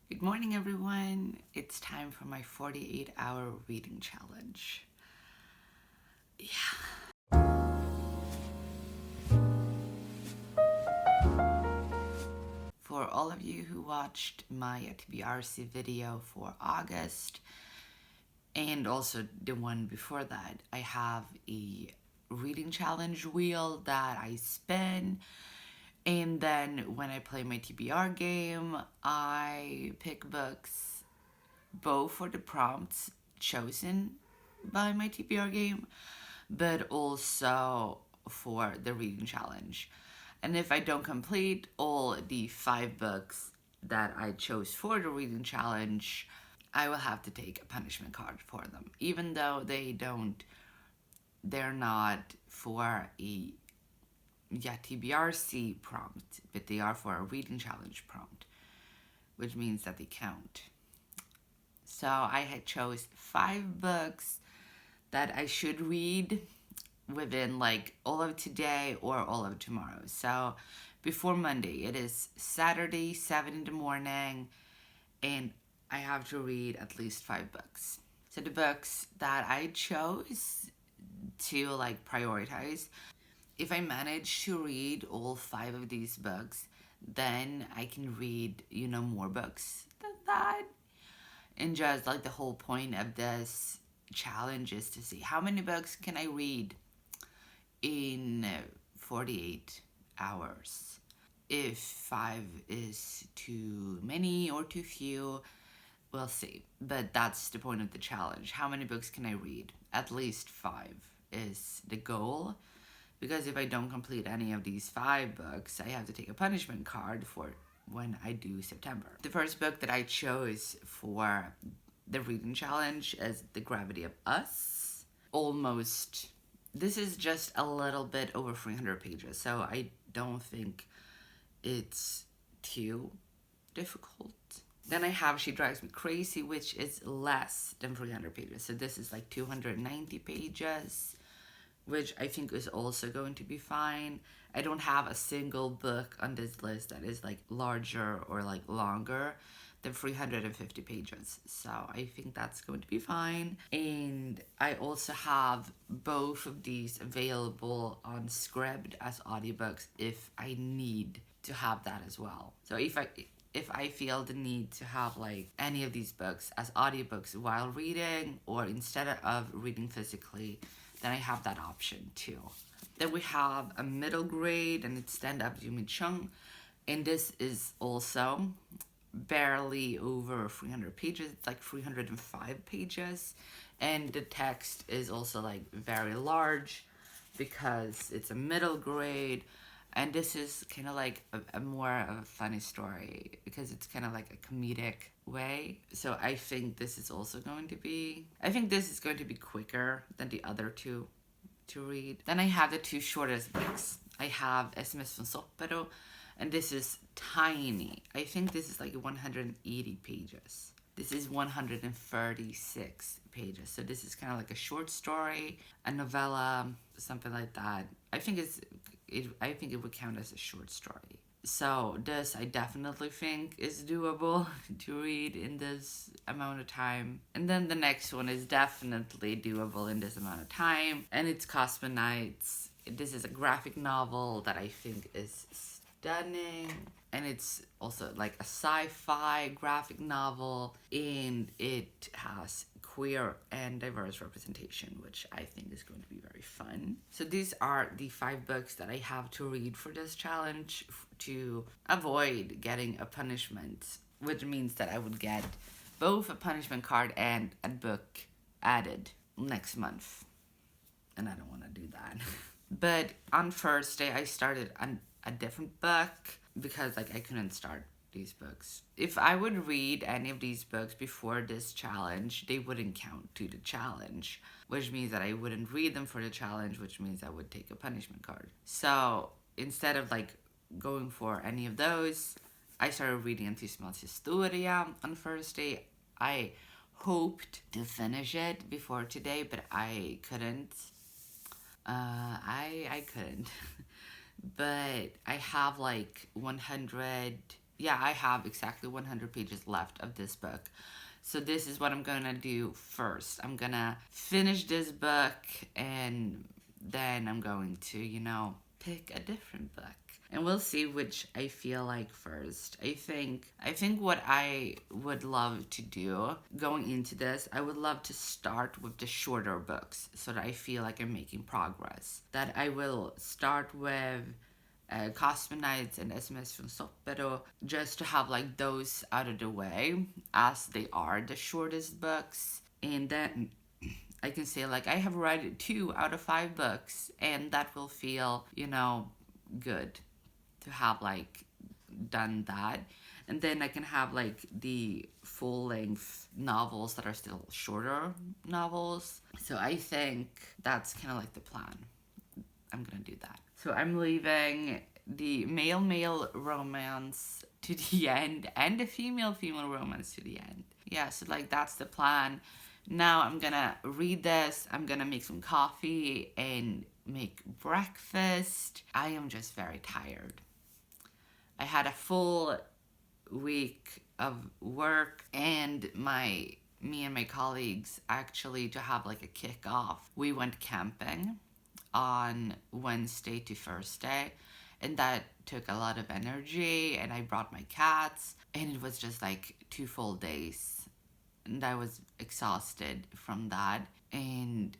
Good morning, everyone. It's time for my 48-hour reading challenge. For all of you who watched my TBRC video for August, and also the one before that, I have a reading challenge wheel that I spin. And then when I play my TBR game, I pick books both for the prompts chosen by my TBR game, but also for the reading challenge. And if I don't complete all the 5 books that I chose for the reading challenge, I will have to take a punishment card for them, even though they're not for a TBRC prompt, but they are for a reading challenge prompt, which means that they count. So I had chose 5 books that I should read within like all of today or all of tomorrow. So before Monday, it is Saturday, 7 in the morning, and I have to read at least 5 books. So the books that I chose to like prioritize, if I manage to read all 5 of these books, then I can read, more books than that. And just like the whole point of this challenge is to see how many books can I read in 48 hours. If 5 is too many or too few, we'll see. But that's the point of the challenge. How many books can I read? At least 5 is the goal. Because if I don't complete any of these 5 books, I have to take a punishment card for when I do September. The first book that I chose for the reading challenge is The Gravity of Us. This is just a little bit over 300 pages, so I don't think it's too difficult. Then I have She Drives Me Crazy, which is less than 300 pages. So this is like 290 pages, which I think is also going to be fine. I don't have a single book on this list that is like larger or like longer than 350 pages. So I think that's going to be fine. And I also have both of these available on Scribd as audiobooks if I need to have that as well. So if I feel the need to have like any of these books as audiobooks while reading or instead of reading physically, then I have that option too. Then we have a middle grade and it's Stand Up Yumi Chung. And this is also barely over 300 pages. It's like 305 pages. And the text is also like very large because it's a middle grade. And this is kind of like a more of a funny story because it's kind of like a comedic way. So I think this is going to be quicker than the other 2 to read. Then I have the 2 shortest books. I have SMS von Soppero, and this is tiny. I think this is like 180 pages. This is 136 pages. So this is kind of like a short story, a novella, something like that. I think it would count as a short story. So this I definitely think is doable to read in this amount of time. And then the next one is definitely doable in this amount of time. And it's Cosmonauts. This is a graphic novel that I think is stunning. And it's also like a sci-fi graphic novel. And it has queer and diverse representation, which I think is going to be very fun. So these are the 5 books that I have to read for this challenge to avoid getting a punishment, which means that I would get both a punishment card and a book added next month. And I don't want to do that. But on Thursday, I started a different book because like I couldn't start these books. If I would read any of these books before this challenge, they wouldn't count to the challenge, which means that I wouldn't read them for the challenge, which means I would take a punishment card. So instead of like going for any of those, I started reading Antismals Historia on Thursday. I hoped to finish it before today, but I couldn't. I couldn't. But I have like 100 yeah, I have exactly 100 pages left of this book. So this is what I'm gonna do first. I'm gonna finish this book, and then I'm going to, pick a different book. And we'll see which I feel like first. I think what I would love to do going into this, I would love to start with the shorter books so that I feel like I'm making progress. That I will start with Cosmo Nights and SMS from Soppero, just to have like those out of the way, as they are the shortest books. And then I can say like I have read 2 out of 5 books, and that will feel, good to have like done that. And then I can have like the full length novels that are still shorter novels. So I think that's kind of like the plan. I'm gonna do that. So I'm leaving the male romance to the end and the female romance to the end. Yeah, so like that's the plan. Now I'm gonna read this, I'm gonna make some coffee and make breakfast. I am just very tired. I had a full week of work, and me and my colleagues, actually, to have like a kickoff, we went camping on Wednesday to Thursday, and that took a lot of energy. And I brought my cats, and it was just like 2 full days, and I was exhausted from that. And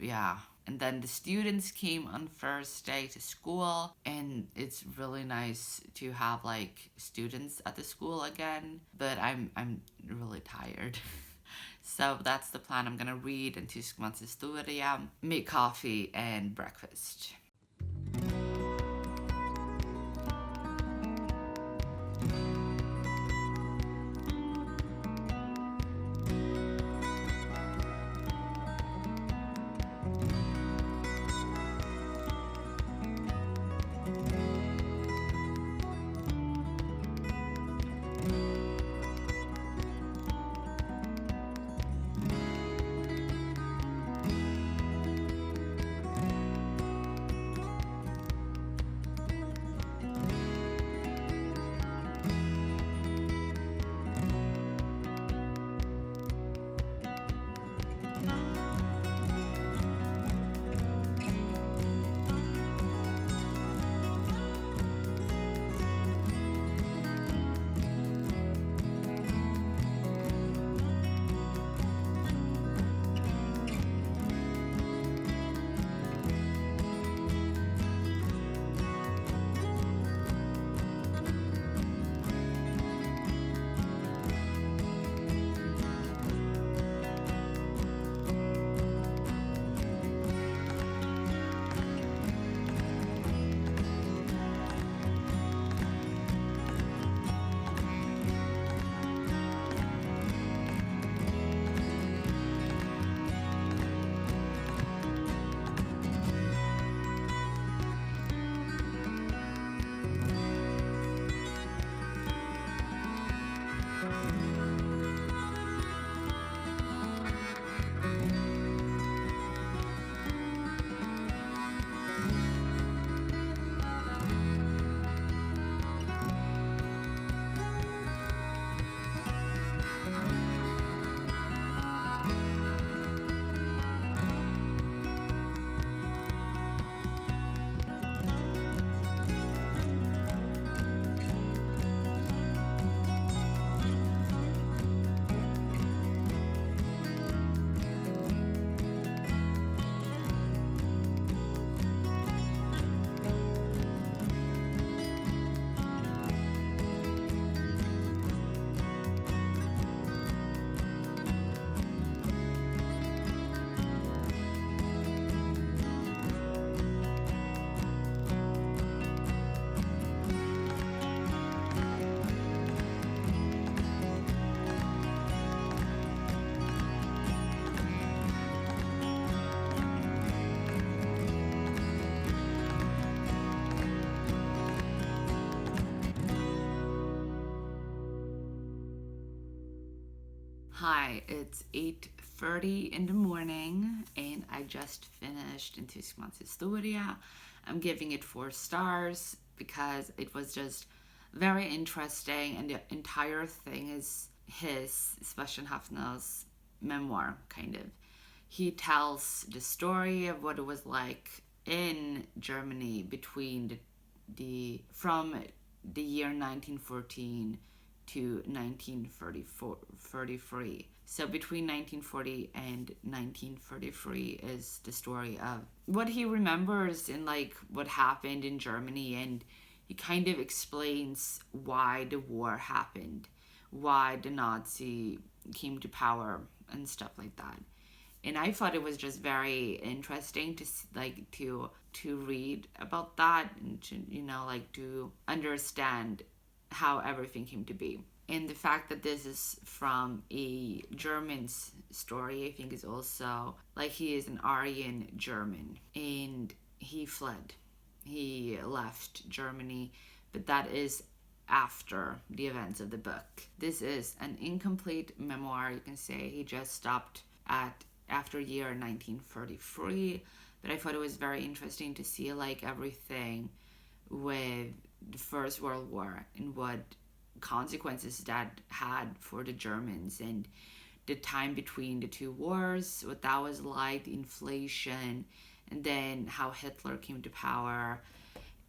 yeah. And then the students came on Thursday to school, and it's really nice to have like students at the school again. But I'm really tired. So that's the plan. I'm gonna read in Tyskmans historia, make coffee, and breakfast. Hi, it's 8:30 in the morning, and I just finished in Tyskmans historia. I'm giving it 4 stars because it was just very interesting, and the entire thing is his, Sebastian Hafner's memoir, kind of. He tells the story of what it was like in Germany between from the year 1914 to 1933. So between 1940 and 1933 is the story of what he remembers and like what happened in Germany, and he kind of explains why the war happened, why the Nazi came to power and stuff like that. And I thought it was just very interesting to read about that, and to, like, to understand how everything came to be. And the fact that this is from a German's story, I think, is also like, he is an Aryan German and he fled. He left Germany, but that is after the events of the book. This is an incomplete memoir, you can say. He just stopped at after year 1933, but I thought it was very interesting to see like everything with the First World War and what consequences that had for the Germans, and the time between the two wars, what that was like, the inflation, and then how Hitler came to power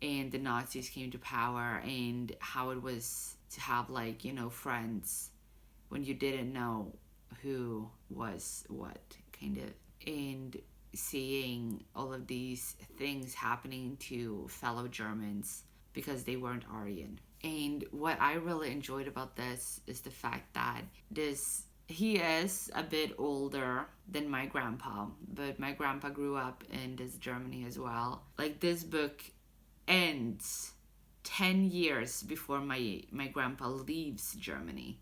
and the Nazis came to power, and how it was to have, like, friends when you didn't know who was what, kind of. And seeing all of these things happening to fellow Germans because they weren't Aryan. And what I really enjoyed about this is the fact that he is a bit older than my grandpa, but my grandpa grew up in this Germany as well. Like, this book ends 10 years before my grandpa leaves Germany.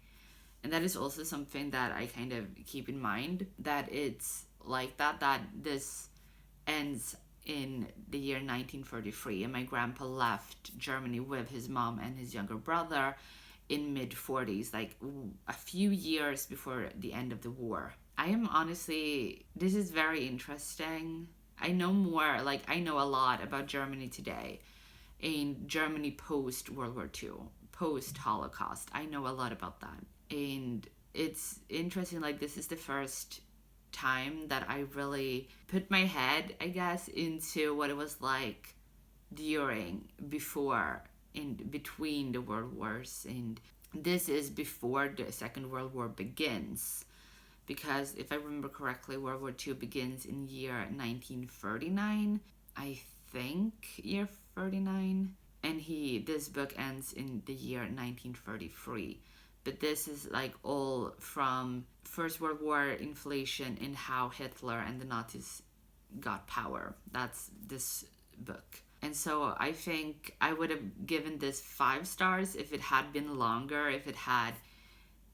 And that is also something that I kind of keep in mind, that it's like that this ends in the year 1933, and my grandpa left Germany with his mom and his younger brother in mid-40s, like a few years before the end of the war. This is very interesting. I know a lot about Germany today, and Germany post World War II, post Holocaust. I know a lot about that. And it's interesting, like, this is the first time that I really put my head, I guess, into what it was like before, and between the world wars. And this is before the Second World War begins, because if I remember correctly, World War II begins in year 1939, I think, year 39, and this book ends in the year 1933. But this is like all from First World War, inflation, and how Hitler and the Nazis got power. That's this book. And so I think I would have given this 5 stars if it had been longer, if it had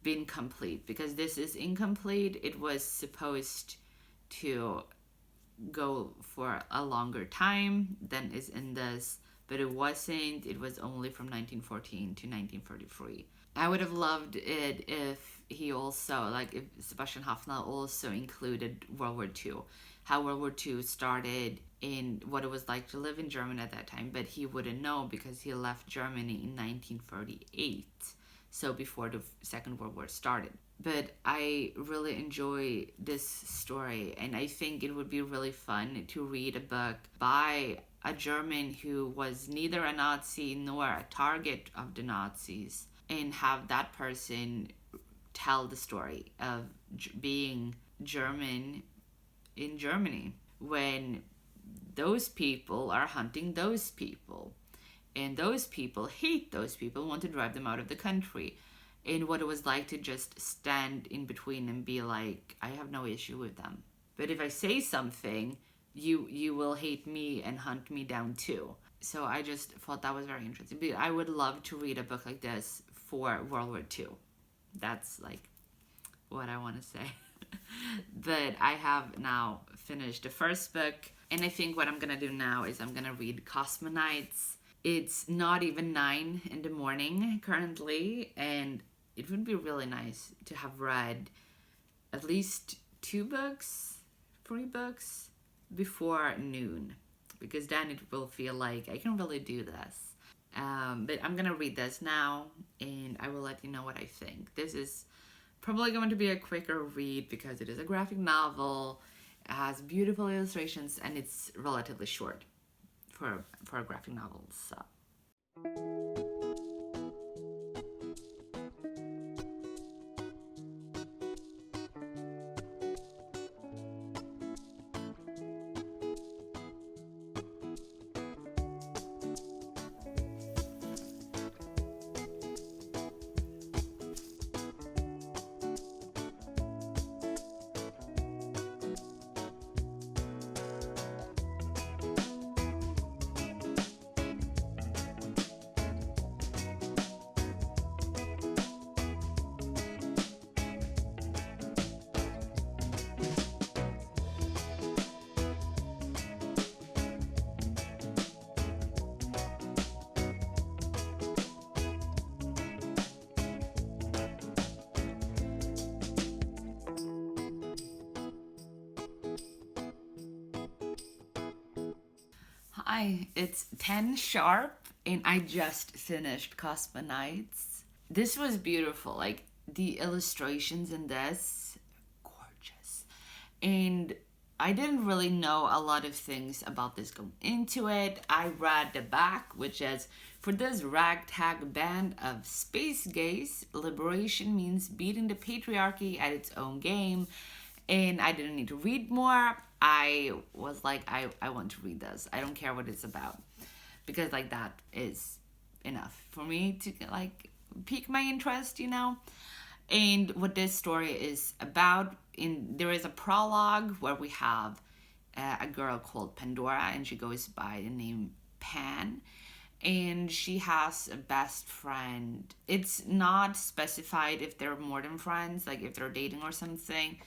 been complete, because this is incomplete. It was supposed to go for a longer time than is in this, but it wasn't. It was only from 1914 to 1933. I would have loved it if if Sebastian Hafner also included World War II, how World War II started, and what it was like to live in Germany at that time, but he wouldn't know because he left Germany in 1938, so before the Second World War started. But I really enjoy this story, and I think it would be really fun to read a book by a German who was neither a Nazi nor a target of the Nazis, and have that person tell the story of being German in Germany when those people are hunting those people, and those people hate those people, want to drive them out of the country, and what it was like to just stand in between and be like, I have no issue with them, but if I say something, you will hate me and hunt me down too. So I just thought that was very interesting. But I would love to read a book like this for World War II. That's like what I want to say. But I have now finished the first book, and I think what I'm gonna do now is I'm gonna read Cosmonights. It's not even 9 in the morning currently, and it would be really nice to have read at least 3 books before noon, because then it will feel like I can really do this. But I'm gonna read this now, and I will let you know what I think. This is probably going to be a quicker read because it is a graphic novel. It has beautiful illustrations, and it's relatively short for a graphic novel. So. Hi, it's 10 sharp, and I just finished Cosmonites. This was beautiful. Like, the illustrations in this, gorgeous. And I didn't really know a lot of things about this going into it. I read the back, which is for this ragtag band of space gays, liberation means beating the patriarchy at its own game. And I didn't need to read more. I was like, I want to read this. I don't care what it's about. Because, like, that is enough for me to, like, pique my interest, you know? And what this story is about, there is a prologue where we have a girl called Pandora, and she goes by the name Pan, and she has a best friend. It's not specified if they're more than friends, like if they're dating or something.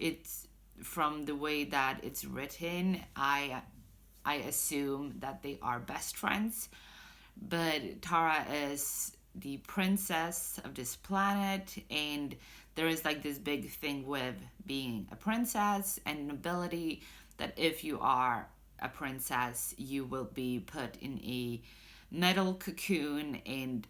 It's from the way that it's written, I assume that they are best friends. But Tara is the princess of this planet, and there is like this big thing with being a princess and nobility, that if you are a princess, you will be put in a metal cocoon, and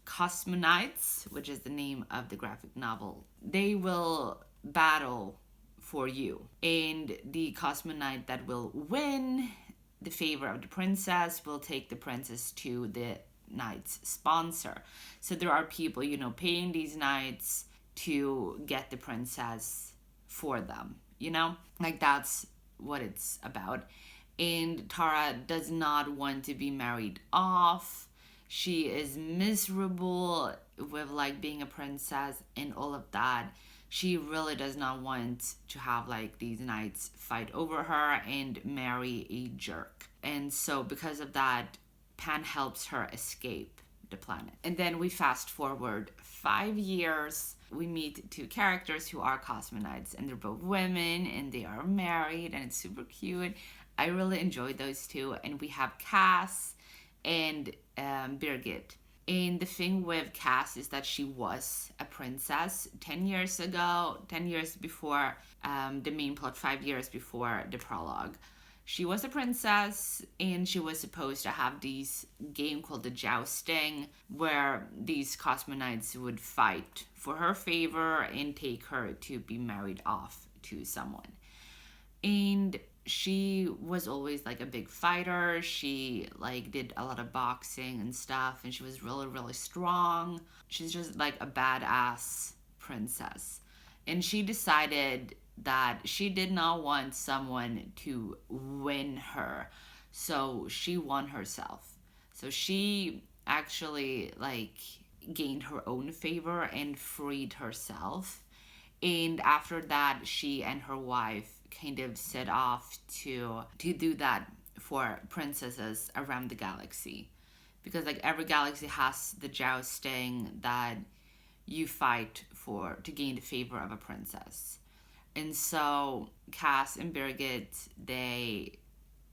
Cosmonites, which is the name of the graphic novel, they will battle for you. And the Cosmonite that will win the favor of the princess will take the princess to the knight's sponsor. So there are people, you know, paying these knights to get the princess for them, you know? Like, that's what it's about. And Tara does not want to be married off. She is miserable with, like, being a princess and all of that. She really does not want to have, like, these knights fight over her and marry a jerk. And so because of that, Pan helps her escape the planet. And then we fast forward 5 years. We meet two characters who are Cosmonites, and they're both women, and they are married, and it's super cute. I really enjoyed those two. And we have Cass and Birgit. And the thing with Cass is that she was a princess 10 years ago, 10 years before the main plot, 5 years before the prologue. She was a princess, and she was supposed to have this game called the Jousting, where these Cosmonites would fight for her favor and take her to be married off to someone. And she was always like a big fighter. She like did a lot of boxing and stuff, and she was really, really strong. She's just like a badass princess. And she decided that she did not want someone to win her, so she won herself. So she actually like gained her own favor and freed herself. And after that, she and her wife kind of set off to do that for princesses around the galaxy, because like every galaxy has the jousting that you fight for to gain the favor of a princess. And so Cass and Birgit, they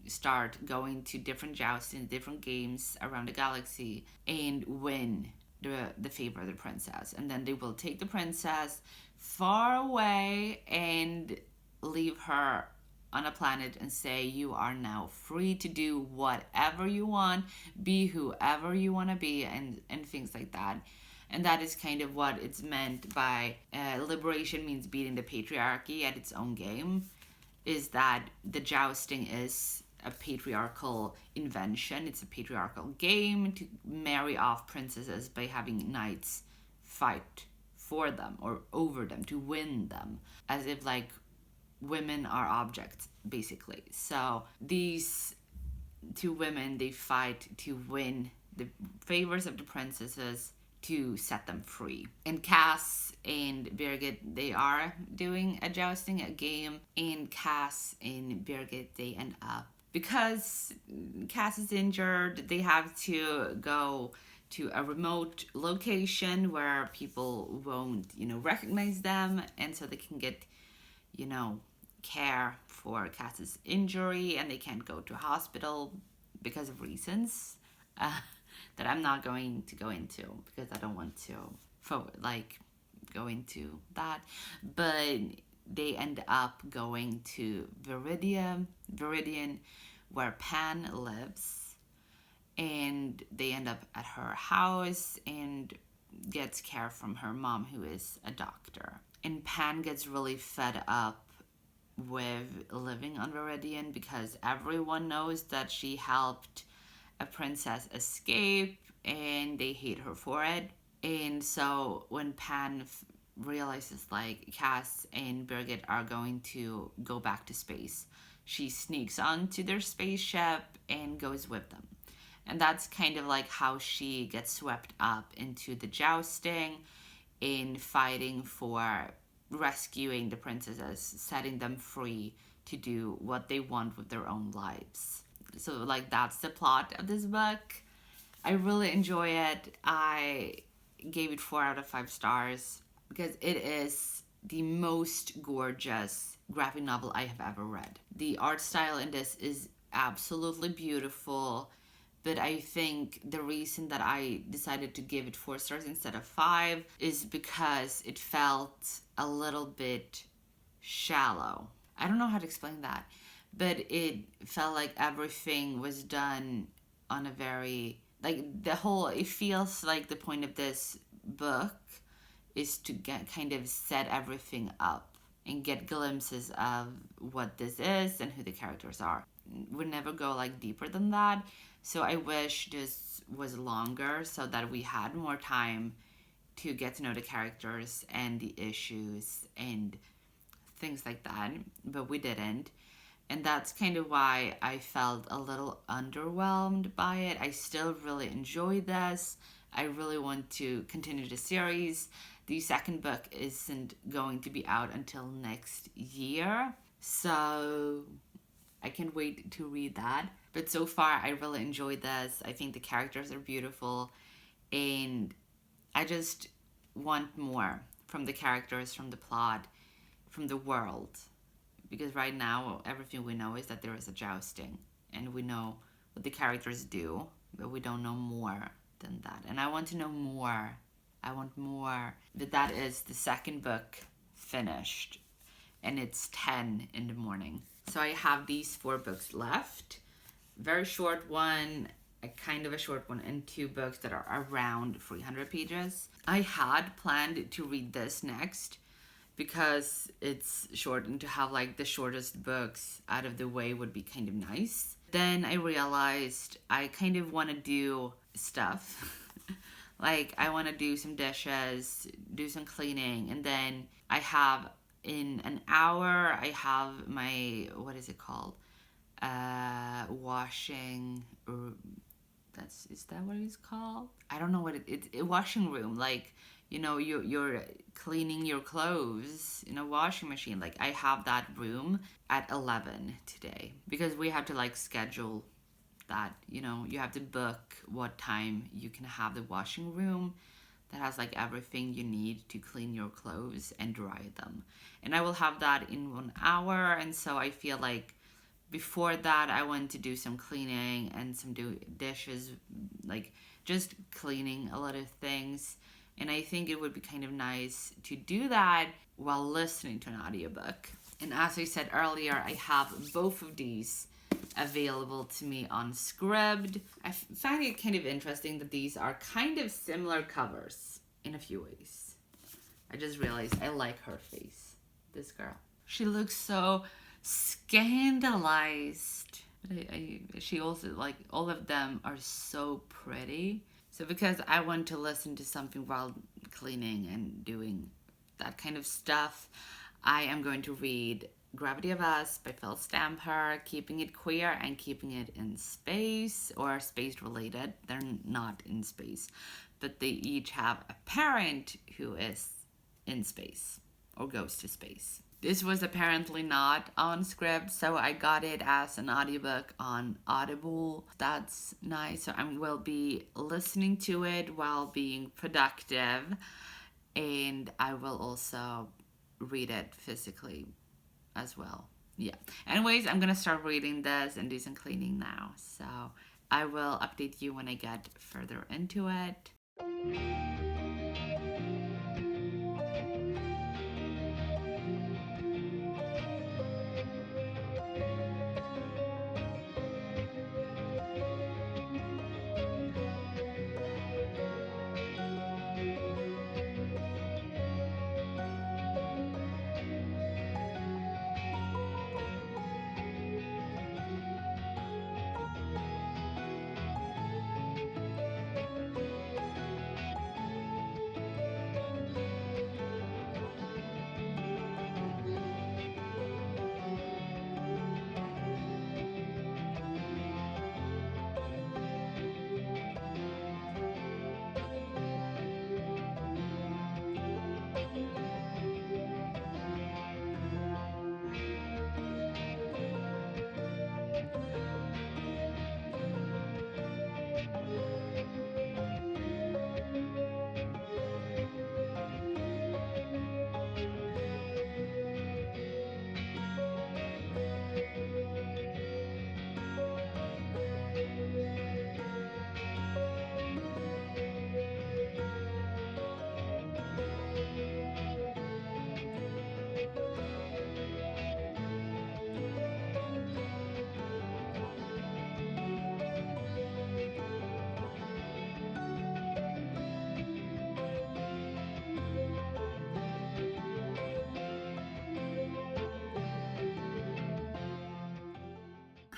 start going to different jousting, different games around the galaxy, and win the favor of the princess. And then they will take the princess far away and leave her on a planet and say you are now free to do whatever you want, be whoever you want to be, and things like that. And that is kind of what it's meant by liberation means beating the patriarchy at its own game, is that the jousting is a patriarchal invention. It's a patriarchal game to marry off princesses by having knights fight for them or over them to win them, as if like women are objects basically. So these two women, they fight to win the favors of the princesses to set them free. And Cass and Birgit, they are doing a jousting, a game, and Cass and Birgit, they end up, because Cass is injured, they have to go to a remote location where people won't, recognize them, and so they can get, care for Cass's injury, and they can't go to a hospital because of reasons that I'm not going to go into because I don't want to go into that. But they end up going to Viridian, where Pan lives, and they end up at her house and gets care from her mom, who is a doctor. And Pan gets really fed up with living on Viridian because everyone knows that she helped a princess escape and they hate her for it. And so when Pan realizes like Cass and Birgit are going to go back to space, she sneaks onto their spaceship and goes with them. And that's kind of like how she gets swept up into the jousting, in fighting for rescuing the princesses, setting them free to do what they want with their own lives. So like that's the plot of this book. I really enjoy it. I gave it 4 out of 5 stars because it is the most gorgeous graphic novel I have ever read. The art style in this is absolutely beautiful, but I think the reason that I decided to give it 4 stars instead of 5 is because it felt a little bit shallow. I don't know how to explain that, but it felt like everything was done on a very, it feels like the point of this book is to kind of set everything up and get glimpses of what this is and who the characters are. Would never go deeper than that. So I wish this was longer so that we had more time to get to know the characters and the issues and things like that, but we didn't. And that's kind of why I felt a little underwhelmed by it. I still really enjoy this. I really want to continue the series. The second book isn't going to be out until next year, so I can't wait to read that. But so far, I really enjoyed this. I think the characters are beautiful, and I just want more from the characters, from the plot, from the world. Because right now, everything we know is that there is a jousting, and we know what the characters do, but we don't know more than that. And I want to know more. I want more. But that is the second book finished, and it's 10 in the morning. So I have these 4 books left. Very short one, a kind of a short one, and 2 books that are around 300 pages. I had planned to read this next because it's short, and to have the shortest books out of the way would be kind of nice. Then I realized I kind of want to do stuff. I want to do some dishes, do some cleaning, and then I have in an hour, I have my, what is it called? Washing, is that what it's called? I don't know what it's a washing room. You're cleaning your clothes in a washing machine. I have that room at 11 today because we have to schedule that. You have to book what time you can have the washing room that has everything you need to clean your clothes and dry them. And I will have that in 1 hour, and so I feel before that I want to do some cleaning and some dishes, just cleaning a lot of things. And I think it would be kind of nice to do that while listening to an audiobook. And as I said earlier, I have both of these available to me on Scribd. I find it kind of interesting that these are kind of similar covers in a few ways. I just realized I like her face, this girl. She looks so scandalized. But she also, like, all of them are so pretty. So because I want to listen to something while cleaning and doing that kind of stuff, I am going to read Gravity of Us by Phil Stamper, keeping it queer and keeping it in space, or space related. They're not in space, but they each have a parent who is in space or goes to space. This was apparently not on Scribd, so I got it as an audiobook on Audible. That's nice. So I will be listening to it while being productive, and I will also read it physically as well. Yeah. Anyways, I'm gonna start reading this and do some cleaning now. So I will update you when I get further into it.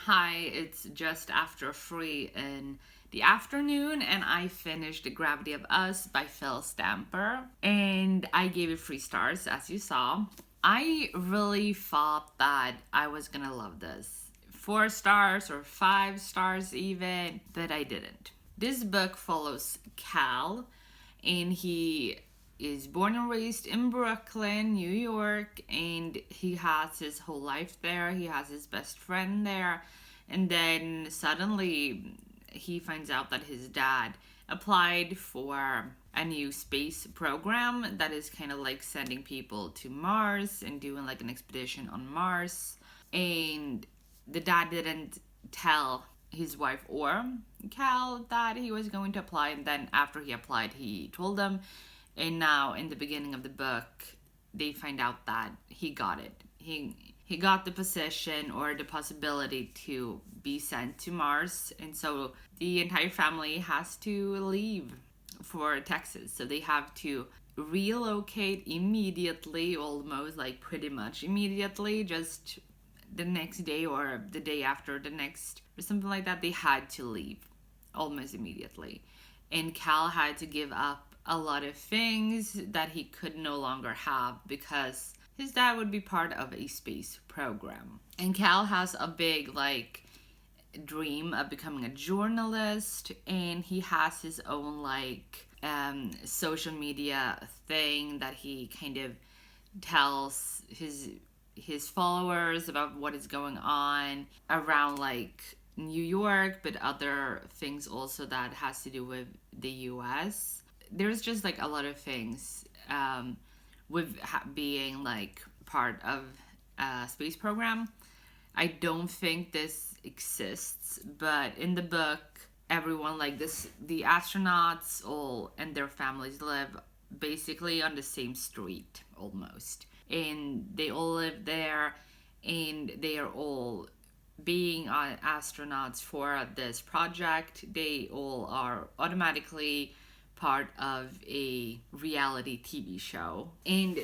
Hi, it's just after 3 in the afternoon, and I finished The Gravity of Us by Phil Stamper, and I gave it 3 stars, as you saw. I really thought that I was gonna love this. 4 stars or 5 stars even, but I didn't. This book follows Cal, and he is born and raised in Brooklyn, New York, and he has his whole life there. He has his best friend there, and then suddenly he finds out that his dad applied for a new space program that is kind of like sending people to Mars and doing like an expedition on Mars. And the dad didn't tell his wife or Cal that he was going to apply, and then after he applied, he told them. And now in the beginning of the book, they find out that he got it. He got the position or the possibility to be sent to Mars, and so the entire family has to leave for Texas. So they have to relocate immediately, almost like pretty much immediately, just the next day or the day after the next or something like that. They had to leave almost immediately, and Cal had to give up a lot of things that he could no longer have because his dad would be part of a space program. And Cal has a big like dream of becoming a journalist, and he has his own like social media thing that he kind of tells his followers about what is going on around like New York, but other things also that has to do with the US. There's just like a lot of things with being like part of a space program. I don't think this exists, but in the book, everyone like this, the astronauts all and their families live basically on the same street almost. and they all live there, and they are all being astronauts for this project. They all are automatically part of a reality TV show. And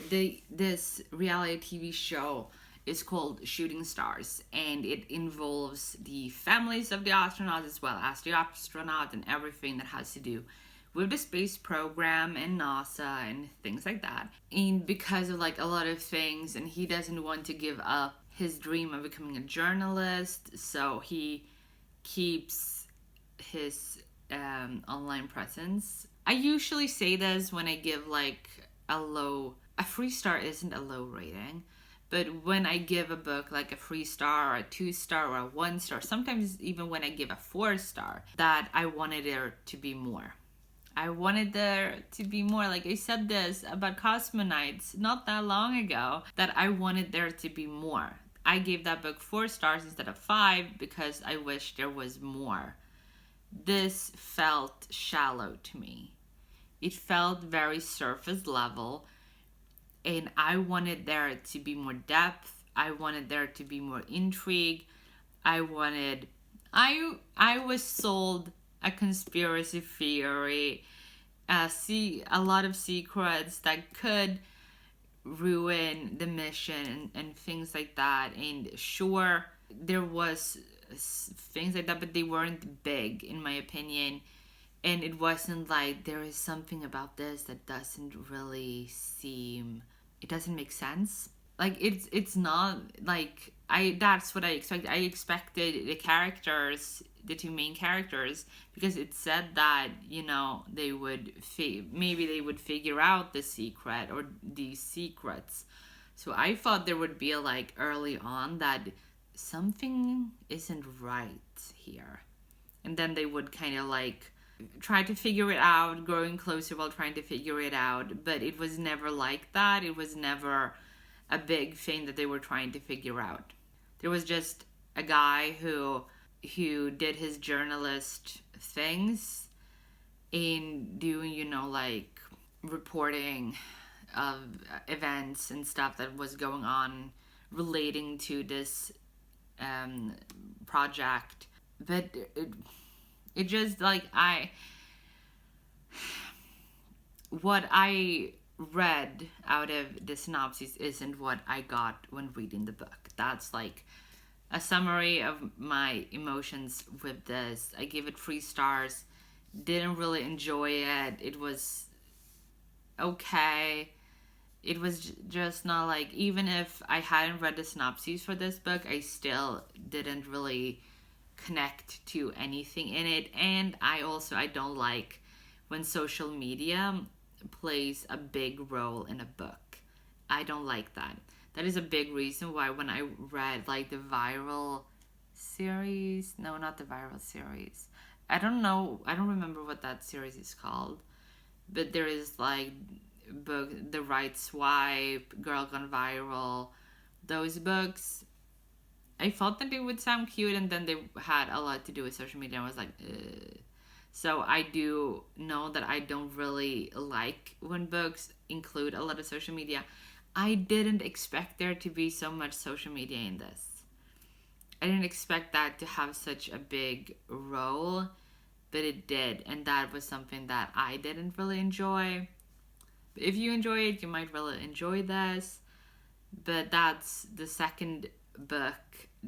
this reality TV show is called Shooting Stars, and it involves the families of the astronauts as well as the astronauts and everything that has to do with the space program and NASA and things like that. And because of like a lot of things, and he doesn't want to give up his dream of becoming a journalist, so he keeps his online presence. I usually say this when I give like a 3-star isn't a low rating, but when I give a book like a 3-star or a 2-star or a 1-star, sometimes even when I give a 4-star, that I wanted there to be more. I wanted there to be more. Like I said this about Cosmonauts not that long ago, that I wanted there to be more. I gave that book 4 stars instead of 5 because I wish there was more. This felt shallow to me. It felt very surface level, and I wanted there to be more depth. I wanted there to be more intrigue. I was sold a conspiracy theory, a lot of secrets that could ruin the mission and things like that. And sure, there was things like that, but they weren't big in my opinion. And it wasn't like there is something about this that doesn't make sense. Like it's not like that's what I expected. I expected the characters, the 2 main characters, because it said that, they would maybe they would figure out the secret or these secrets. So I thought there would be like early on that something isn't right here. And then they would kind of like try to figure it out, growing closer while trying to figure it out. But it was never like that. It was never a big thing that they were trying to figure out. There was just a guy who did his journalist things in doing, like reporting of events and stuff that was going on relating to this project. But it just like what I read out of the synopsis isn't what I got when reading the book. That's like a summary of my emotions with this. I gave it 3 stars. Didn't really enjoy it. It was okay. It was just not like, even if I hadn't read the synopsis for this book, I still didn't really connect to anything in it. And I don't like when social media plays a big role in a book. I don't like that. That is a big reason why when I read like the viral series, no, not the viral series. I don't remember what that series is called, but there is like book, The Right Swipe, Girl Gone Viral, those books. I thought that they would sound cute, and then they had a lot to do with social media. I was like, ugh. So I do know that I don't really like when books include a lot of social media. I didn't expect there to be so much social media in this. I didn't expect that to have such a big role, but it did. And that was something that I didn't really enjoy. But if you enjoy it, you might really enjoy this. But that's the second book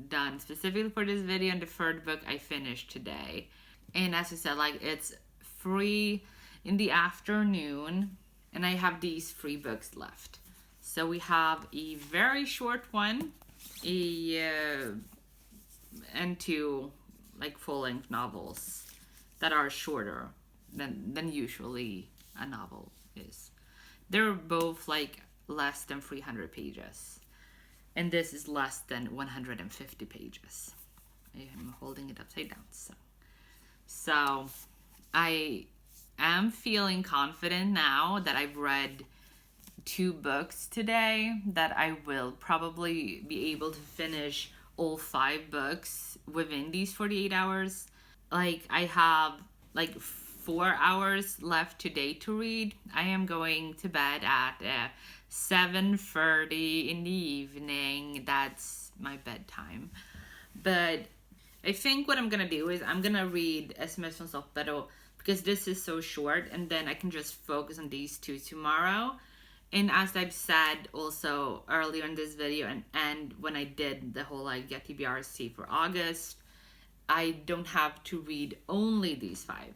done specifically for this video, and the third book I finished today. And as I said, like, it's free in the afternoon, and I have these 3 books left. So we have a very short one, and 2 like full-length novels that are shorter than usually a novel is. They're both like less than 300 pages. And this is less than 150 pages. I'm holding it upside down. So I am feeling confident now that I've read 2 books today, that I will probably be able to finish all 5 books within these 48 hours. Like, I have like 4 hours left today to read. I am going to bed at 7:30 in the evening. That's my bedtime. But I think what I'm gonna do is I'm gonna read SMS från Soppero because this is so short, and then I can just focus on these two tomorrow. And as I've said also earlier in this video, and when I did the whole like get TBRC for August, I don't have to read only these 5.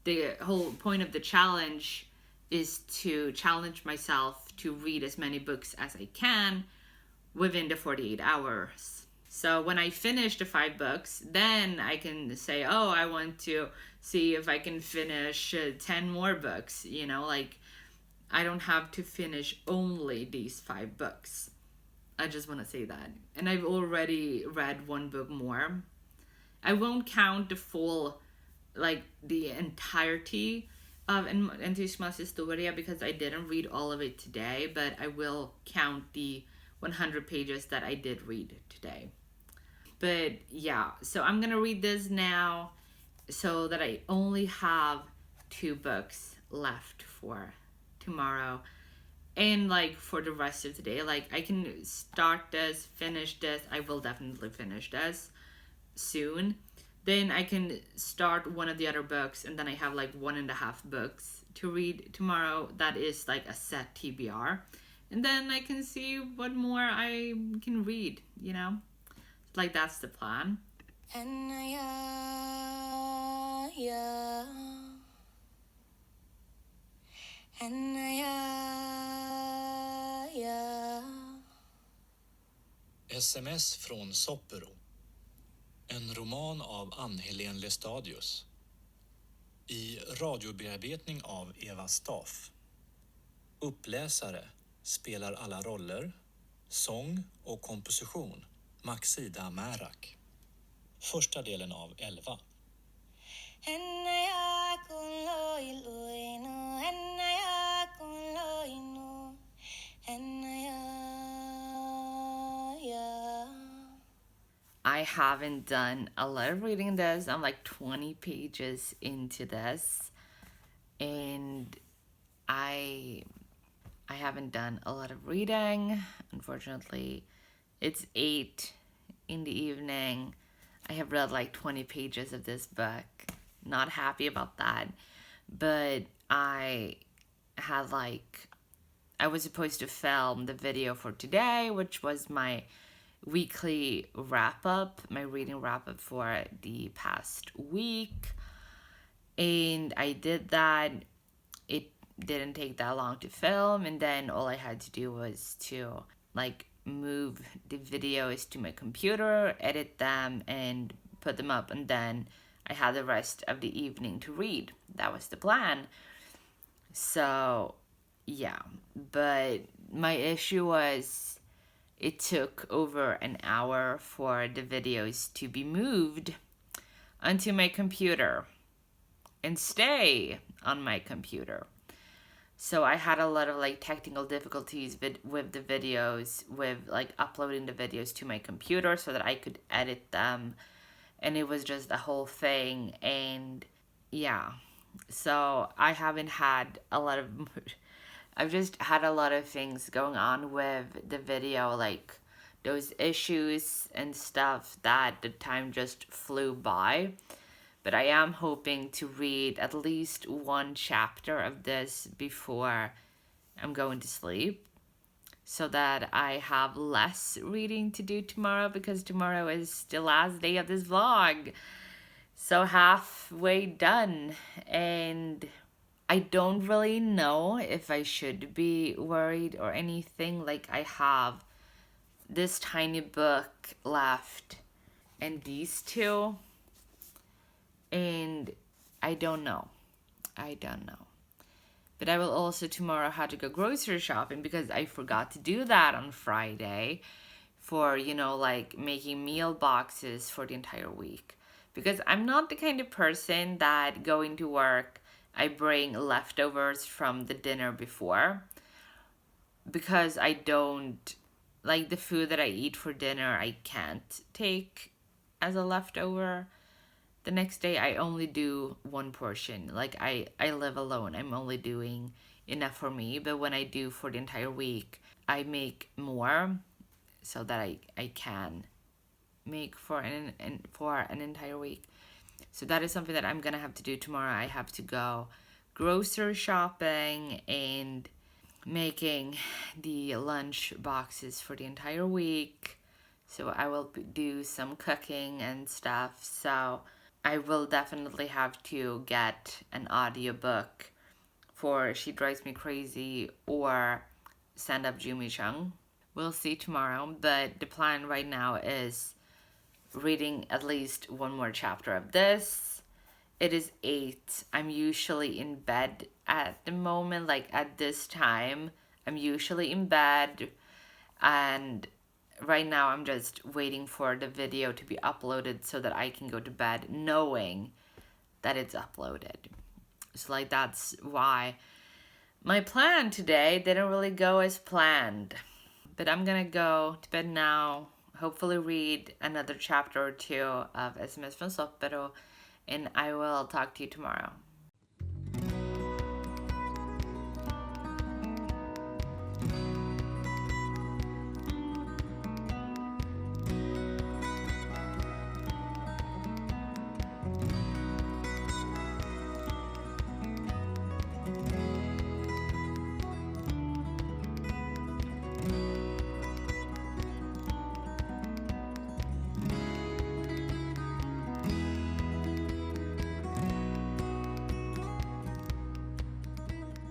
The whole point of the challenge is to challenge myself to read as many books as I can within the 48 hours. So when I finish the 5 books, then I can say, oh, I want to see if I can finish 10 more books. You know, like I don't have to finish only these 5 books. I just want to say that. And I've already read 1 book more. I won't count the full, like the entirety of Entusiasmas Historia because I didn't read all of it today, but I will count the 100 pages that I did read today. But yeah, so I'm gonna read this now so that I only have 2 books left for tomorrow and like for the rest of the day. Like I can start this, finish this. I will definitely finish this soon. Then I can start one of the other books, and then I have like 1.5 books to read tomorrow. That is like a set TBR. And then I can see what more I can read, you know? Like that's the plan. SMS från Soppero. En roman av Ann-Helén Lestadius. I radiobearbetning av Eva Staff. Uppläsare spelar alla roller. Sång och komposition Maxida Märak. Första delen av 11. I haven't done a lot of reading this. I'm like 20 pages into this, and I haven't done a lot of reading. Unfortunately, it's 8 in the evening. I have read like 20 pages of this book. Not happy about that. But I was supposed to film the video for today, which was my weekly wrap-up, my reading wrap-up for the past week. And I did that. It didn't take that long to film, and then all I had to do was to like move the videos to my computer, edit them, and put them up, and then I had the rest of the evening to read. That was the plan. So yeah, but my issue was it took over an hour for the videos to be moved onto my computer and stay on my computer. So I had a lot of like technical difficulties with the videos, with like uploading the videos to my computer so that I could edit them. And it was just a whole thing. And yeah, so I haven't had a lot of... I've just had a lot of things going on with the video, like those issues and stuff, that the time just flew by. But I am hoping to read at least 1 chapter of this before I'm going to sleep, so that I have less reading to do tomorrow, because tomorrow is the last day of this vlog. So halfway done, and I don't really know if I should be worried or anything. Like, I have this tiny book left and these 2, and I don't know. But I will also tomorrow have to go grocery shopping, because I forgot to do that on Friday for, you know, like making meal boxes for the entire week. Because I'm not the kind of person that going to work, I bring leftovers from the dinner before, because I don't like the food that I eat for dinner. I can't take as a leftover the next day. I only do 1 portion. Like I live alone. I'm only doing enough for me. But when I do for the entire week, I make more so that I can make for an entire week. So that is something that I'm gonna have to do tomorrow. I have to go grocery shopping and making the lunch boxes for the entire week. So I will do some cooking and stuff. So I will definitely have to get an audiobook for She Drives Me Crazy or Stand Up Jumi Chung. We'll see tomorrow, but the plan right now is reading at least one more chapter of this. It is 8. I'm usually in bed at the moment, like at this time. I'm usually in bed, and right now I'm just waiting for the video to be uploaded so that I can go to bed knowing that it's uploaded. So like that's why my plan today didn't really go as planned. But I'm gonna go to bed now, hopefully read another chapter or two of SMS från Soppero, and I will talk to you tomorrow.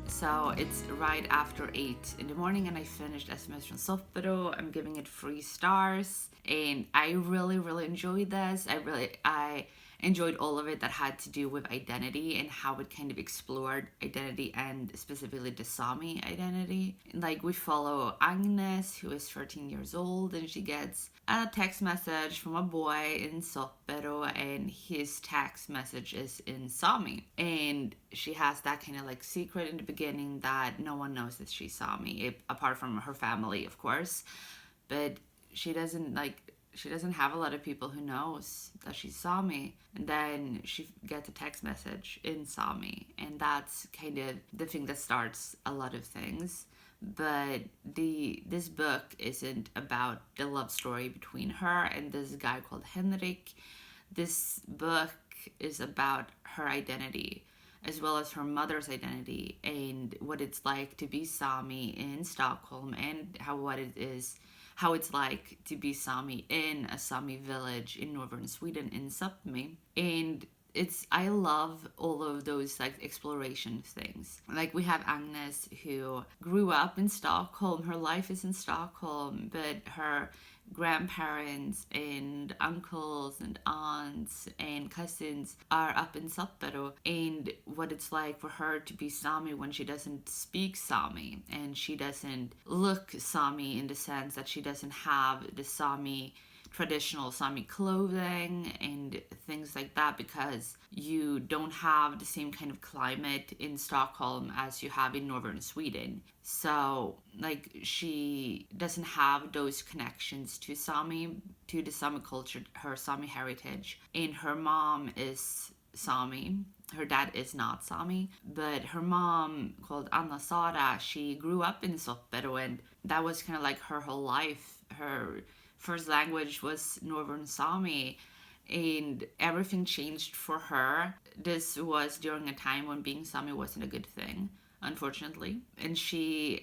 So it's right after 8 in the morning and I finished SMS from Soppero. I'm giving it 3 stars and I really enjoyed this. I enjoyed all of it that had to do with identity and how it kind of explored identity and specifically the Sami identity. Like we follow Agnes, who is 13 years old, and she gets a text message from a boy in Soppero, and his text message is in Sami. And she has that kind of like secret in the beginning that no one knows that she's Sami, apart from her family, of course. But she doesn't have a lot of people who knows that she's Sami. And then she gets a text message in Sami, and that's kind of the thing that starts a lot of things. But this book isn't about the love story between her and this guy called Henrik. This book is about her identity, as well as her mother's identity, and what it's like to be Sami in Stockholm, and how it's like to be Sami in a Sami village in northern Sweden, in Sapmi. And I love all of those like exploration things. Like we have Agnes, who grew up in Stockholm. Her life is in Stockholm, but her grandparents and uncles and aunts and cousins are up in Soppero, and what it's like for her to be Sami when she doesn't speak Sami and she doesn't look Sami, in the sense that she doesn't have the Sami traditional Sami clothing and things like that, because you don't have the same kind of climate in Stockholm as you have in northern Sweden. So like she doesn't have those connections to Sami, to the Sami culture, her Sami heritage. And her mom is Sami. Her dad is not Sami, but her mom, called Anna Sara, she grew up in Soppero, and that was kind of like her whole life. Her first language was Northern Sami, and everything changed for her. This was during a time when being Sami wasn't a good thing, unfortunately. And the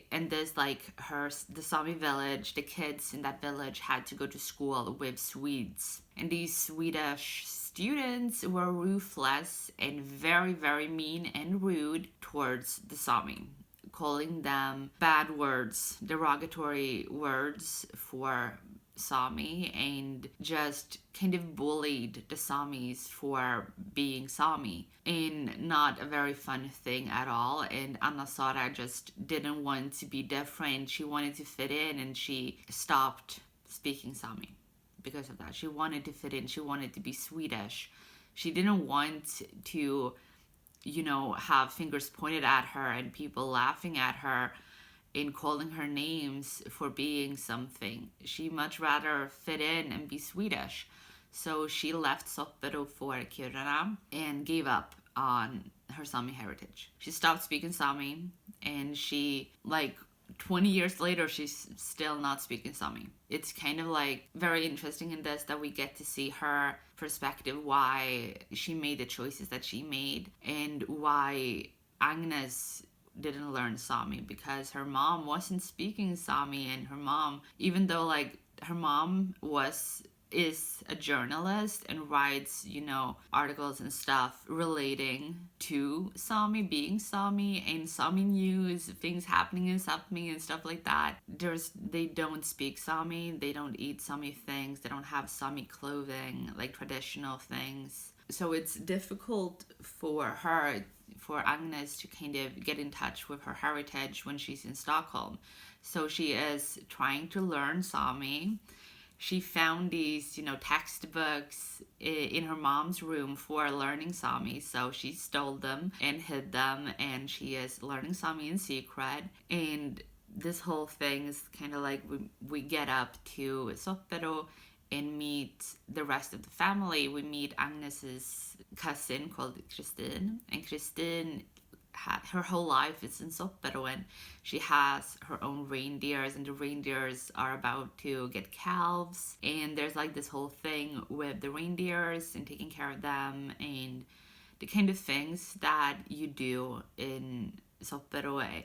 Sami village, the kids in that village had to go to school with Swedes. And these Swedish students were ruthless and very mean and rude towards the Sami, calling them bad words, derogatory words for Sami, and just kind of bullied the Samis for being Sami, and not a very fun thing at all. And Anna Sara just didn't want to be different. She wanted to fit in, and she stopped speaking Sami because of that. She wanted to fit in. She wanted to be Swedish. She didn't want to, have fingers pointed at her and people laughing at her in calling her names for being something. She much rather fit in and be Swedish. So she left Soppero for Kiruna and gave up on her Sami heritage. She stopped speaking Sami, and she, like, 20 years later, she's still not speaking Sami. It's kind of like very interesting in this that we get to see her perspective, why she made the choices that she made, and why Agnes didn't learn Sami, because her mom wasn't speaking Sami, and her mom, even though like her mom is a journalist and writes, articles and stuff relating to Sami, being Sami, and Sami news, things happening in Sapmi and stuff like that. They don't speak Sami, they don't eat Sami things, they don't have Sami clothing, like traditional things. So it's difficult for Agnes to kind of get in touch with her heritage when she's in Stockholm. So she is trying to learn Sami. She found these, textbooks in her mom's room for learning Sami. So she stole them and hid them, and she is learning Sami in secret. And this whole thing is kind of like we get up to Soppero and meet the rest of the family. We meet Agnes's cousin called Christine, and Christine her whole life is in Soppero, and she has her own reindeers, and the reindeers are about to get calves, and there's like this whole thing with the reindeers and taking care of them, and the kind of things that you do in Soppero,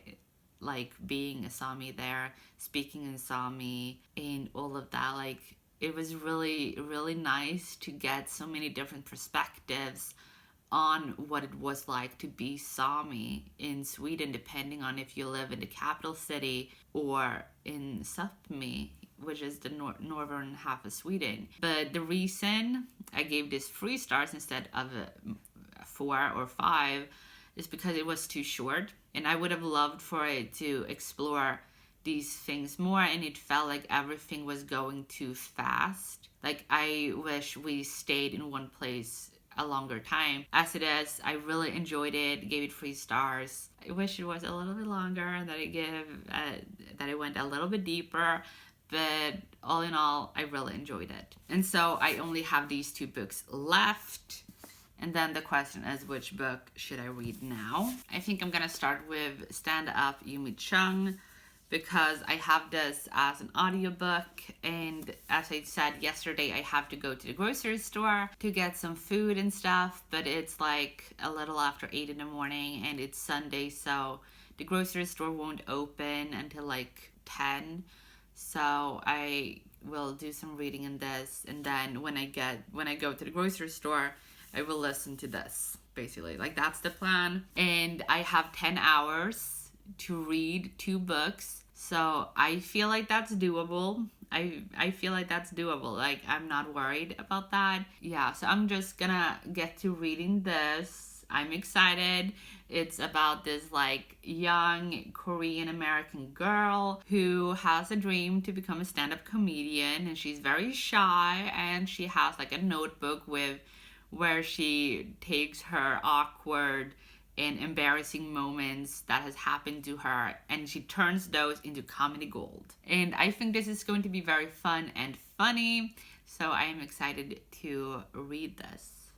like being a Sami there, speaking in Sami, and all of that. Like, it was really, really nice to get so many different perspectives on what it was like to be Sami in Sweden, depending on if you live in the capital city or in Sapmi, which is the northern half of Sweden. But the reason I gave this 3 stars instead of 4 or 5 is because it was too short, and I would have loved for it to explore these things more, and it felt like everything was going too fast. Like, I wish we stayed in one place a longer time. As it is, I really enjoyed it, gave it 3 stars. I wish it was a little bit longer, and that it went a little bit deeper, but all in all, I really enjoyed it. And so I only have these 2 books left. And then the question is, which book should I read now? I think I'm gonna start with Stand Up Yumi Chung, because I have this as an audiobook, and as I said yesterday, I have to go to the grocery store to get some food and stuff, but it's like a little after 8 in the morning, and it's Sunday, so the grocery store won't open until like 10, so I will do some reading in this, and then when I go to the grocery store, I will listen to this, basically. Like, that's the plan, and I have 10 hours to read 2 books, so I feel like that's doable. I feel like that's doable. Like, I'm not worried about that. Yeah, so I'm just gonna get to reading this. I'm excited. It's about this like young Korean American girl who has a dream to become a stand-up comedian, and she's very shy, and she has like a notebook where she takes her awkward and embarrassing moments that has happened to her, and she turns those into comedy gold. And I think this is going to be very fun and funny, so I am excited to read this.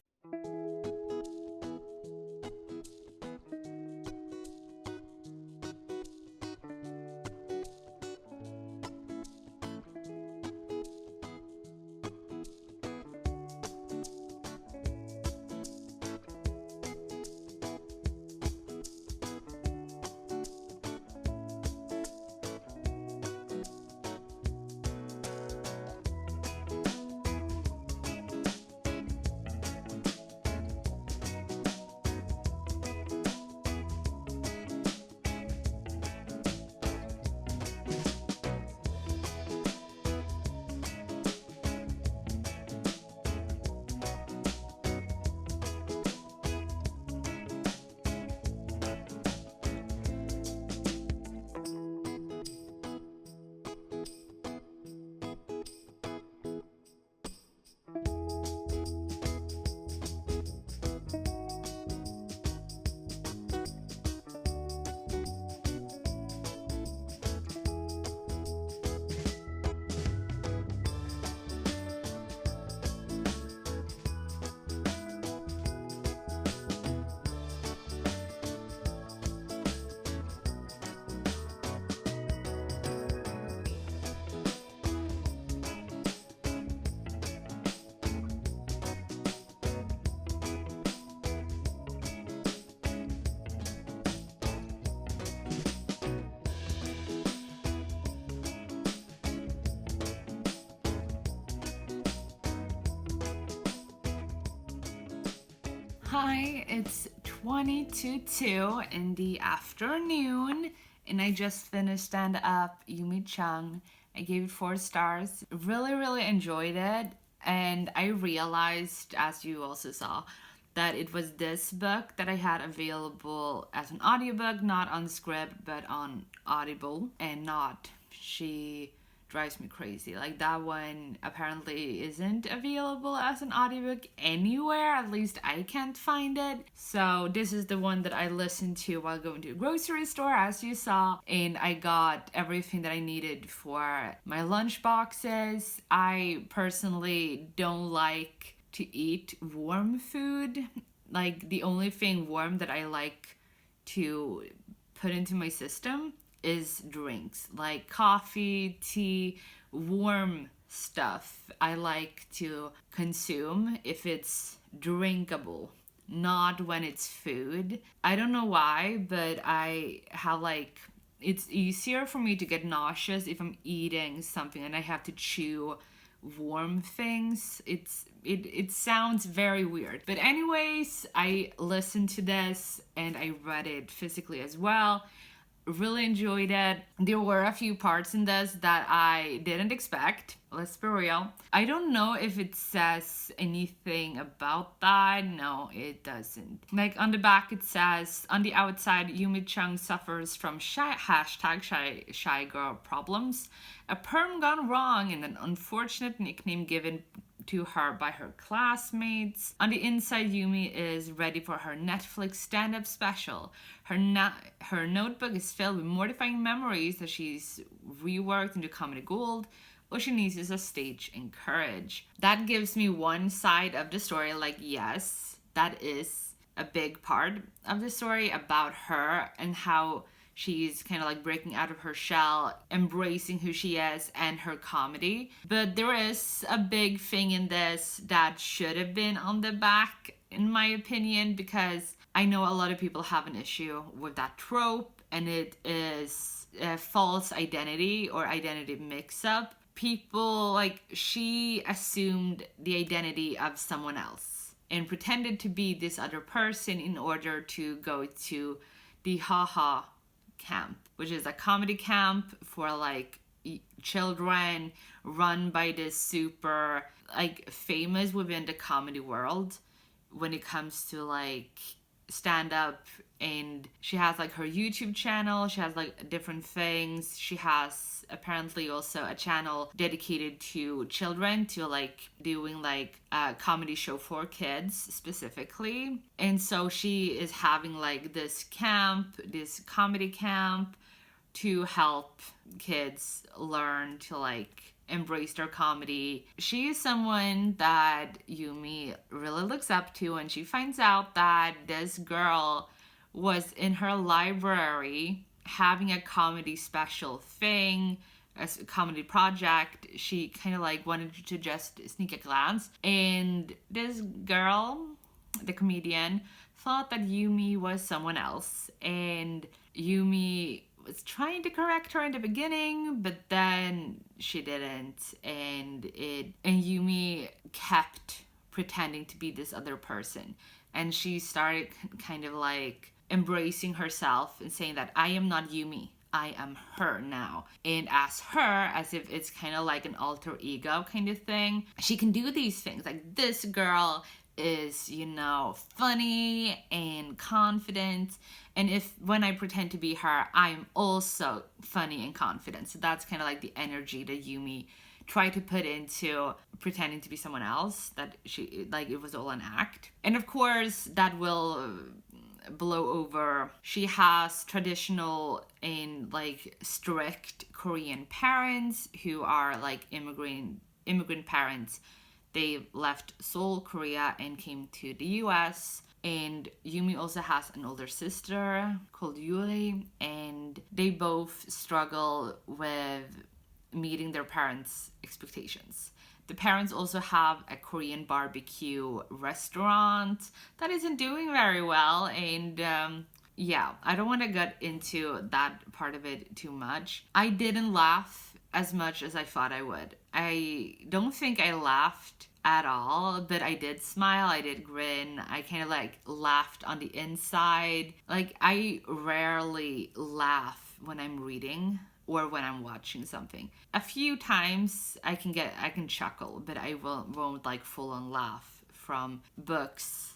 Hi, it's 22:02 in the afternoon, and I just finished stand up Yumi Chung. I gave it 4 stars. Really, really enjoyed it, and I realized, as you also saw, that it was this book that I had available as an audiobook, not on script, but on Audible, and not She Drives Me Crazy. Like, that one apparently isn't available as an audiobook anywhere. At least I can't find it. So this is the one that I listened to while going to a grocery store, as you saw, and I got everything that I needed for my lunch boxes. I personally don't like to eat warm food. Like, the only thing warm that I like to put into my system is drinks, like coffee, tea, warm stuff. I like to consume if it's drinkable, not when it's food. I don't know why, but I have like, it's easier for me to get nauseous if I'm eating something and I have to chew warm things. It sounds very weird, but anyways, I listened to this and I read it physically as well. Really enjoyed it. There were a few parts in this that I didn't expect. Let's be real. I don't know if it says anything about that. No, it doesn't. Like, on the back it says, on the outside, Yumi Chung suffers from shy girl problems, a perm gone wrong, and an unfortunate nickname given to her by her classmates. On the inside, Yumi is ready for her Netflix stand-up special. Her notebook is filled with mortifying memories that she's reworked into comedy gold. All she needs is a stage and courage. That gives me one side of the story, like, yes, that is a big part of the story about her and how she's kind of like breaking out of her shell, embracing who she is and her comedy. But there is a big thing in this that should have been on the back, in my opinion, because I know a lot of people have an issue with that trope, and it is a false identity or identity mix-up. People, like, she assumed the identity of someone else and pretended to be this other person in order to go to the Haha camp, which is a comedy camp for like children run by this super like famous within the comedy world when it comes to like stand up. And she has like her YouTube channel, she has like different things. She has apparently also a channel dedicated to children, to like doing like a comedy show for kids specifically. And so she is having like this camp, this comedy camp, to help kids learn to like embrace their comedy. She is someone that Yumi really looks up to, and she finds out that this girl was in her library having a comedy special thing, a comedy project. She kind of like wanted to just sneak a glance, and this girl, the comedian, thought that Yumi was someone else, and Yumi was trying to correct her in the beginning, but then she didn't, and Yumi kept pretending to be this other person, and she started kind of like embracing herself and saying that I am not Yumi, I am her now. And as her, as if it's kind of like an alter ego kind of thing, she can do these things. Like, this girl is, you know, funny and confident. And if when I pretend to be her, I'm also funny and confident. So that's kind of like the energy that Yumi tried to put into pretending to be someone else, that she, like, it was all an act. And of course, that will blow over. She has traditional and like strict Korean parents who are like immigrant parents. They left Seoul, Korea, and came to the US. And Yumi also has an older sister called Yuri, and they both struggle with meeting their parents' expectations. The parents also have a Korean barbecue restaurant that isn't doing very well, and yeah, I don't want to get into that part of it too much. I didn't laugh as much as I thought I would. I don't think I laughed at all, but I did smile, I did grin, I kind of like laughed on the inside. Like, I rarely laugh when I'm reading or when I'm watching something. A few times I can chuckle, but I won't like full on laugh from books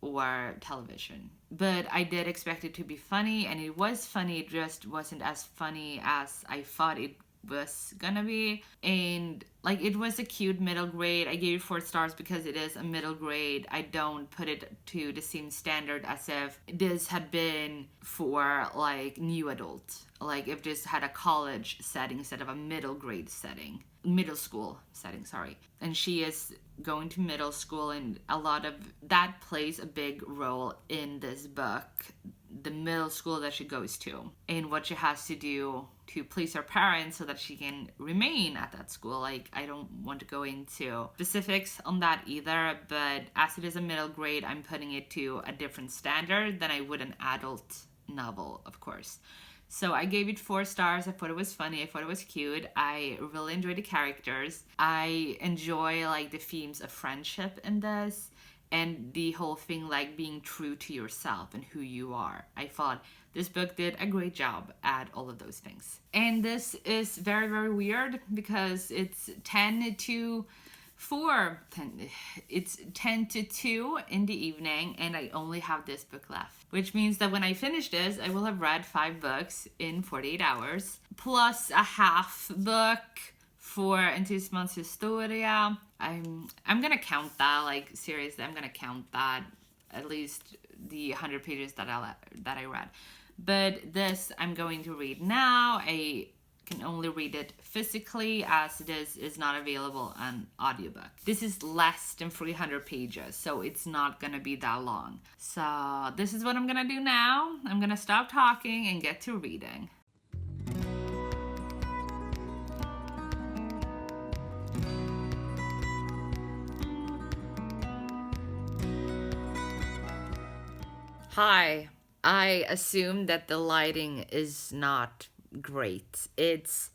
or television. But I did expect it to be funny, and it was funny. It just wasn't as funny as I thought it was gonna be. And like, it was a cute middle grade. I gave it 4 stars because it is a middle grade. I don't put it to the same standard as if this had been for like new adult, like if this had a college setting instead of a middle school setting, sorry. And she is going to middle school, and a lot of that plays a big role in this book, the middle school that she goes to and what she has to do to please her parents so that she can remain at that school. Like, I don't want to go into specifics on that either, but as it is a middle grade, I'm putting it to a different standard than I would an adult novel, of course. So I gave it 4 stars. I thought it was funny. I thought it was cute. I really enjoyed the characters. I enjoy like the themes of friendship in this, and the whole thing like being true to yourself and who you are. I thought this book did a great job at all of those things. And this is very, very weird because it's 10 to 2 in the evening, and I only have this book left, which means that when I finish this, I will have read 5 books in 48 hours, plus a half book for En Tidsmans Historia. I'm gonna count that, like seriously, I'm gonna count that, at least the 100 pages that I read. But this I'm going to read now. I can only read it physically, as this is not available on audiobook. This is less than 300 pages, so it's not gonna be that long. So this is what I'm gonna do now. I'm gonna stop talking and get to reading. Hi. I assume that the lighting is not great. It's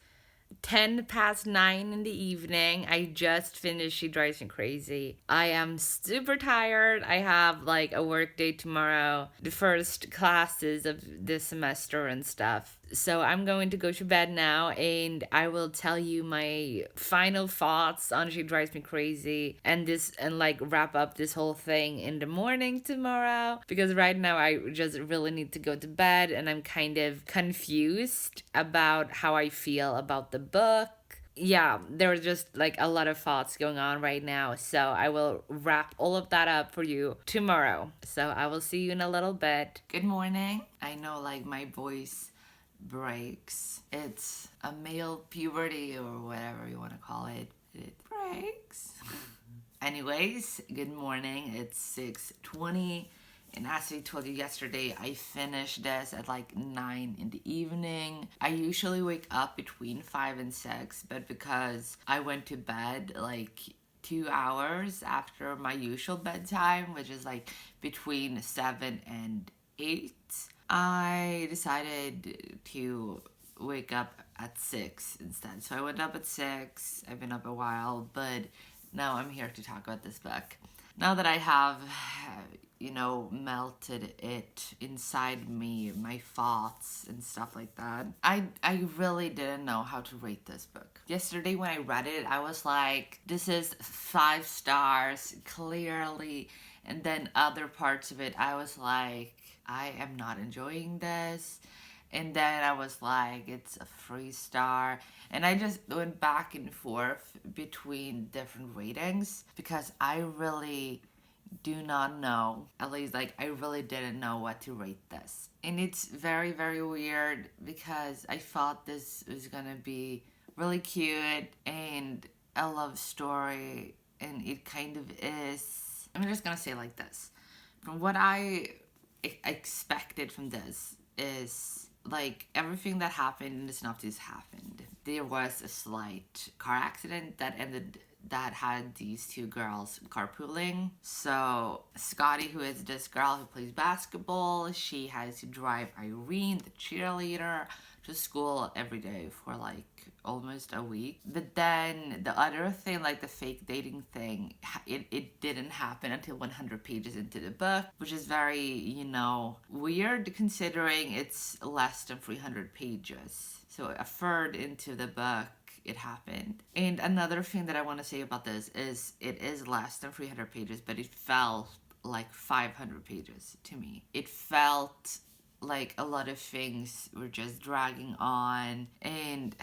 9:10 in the evening. I just finished She Drives Me Crazy. I am super tired. I have like a work day tomorrow, the first classes of this semester and stuff. So I'm going to go to bed now, and I will tell you my final thoughts on She Drives Me Crazy and like wrap up this whole thing in the morning tomorrow, because right now I just really need to go to bed, and I'm kind of confused about how I feel about the book. Yeah, there are just like a lot of thoughts going on right now, so I will wrap all of that up for you tomorrow. So I will see you in a little bit. Good morning. I know like my voice breaks. It's a male puberty or whatever you want to call it. It breaks. Anyways, good morning. It's 6:20. And as I told you yesterday, I finished this at like 9 in the evening. I usually wake up between 5 and 6, but because I went to bed like 2 hours after my usual bedtime, which is like between 7 and 8, I decided to wake up at 6 instead. So I went up at 6. I've been up a while, but now I'm here to talk about this book. Now that I have, melted it inside me, my thoughts and stuff like that, I really didn't know how to rate this book. Yesterday when I read it, I was like, this is 5 stars, clearly. And then other parts of it, I was like, I am not enjoying this. And then I was like, it's a 3-star. And I just went back and forth between different ratings because I really do not know. At least, like, I really didn't know what to rate this. And it's very, very weird because I thought this was gonna be really cute and a love story. And it kind of is. I'm just gonna say it like this. From what I expected from this is, like, everything that happened in the synopsis happened. There was a slight car accident that had these 2 girls carpooling. So Scotty, who is this girl who plays basketball, she has to drive Irene, the cheerleader, to school every day for like almost a week. But then the other thing, like the fake dating thing, it didn't happen until 100 pages into the book, which is very, weird considering it's less than 300 pages. So a third into the book, it happened. And another thing that I want to say about this is it is less than 300 pages, but it felt like 500 pages to me. It felt like a lot of things were just dragging on, and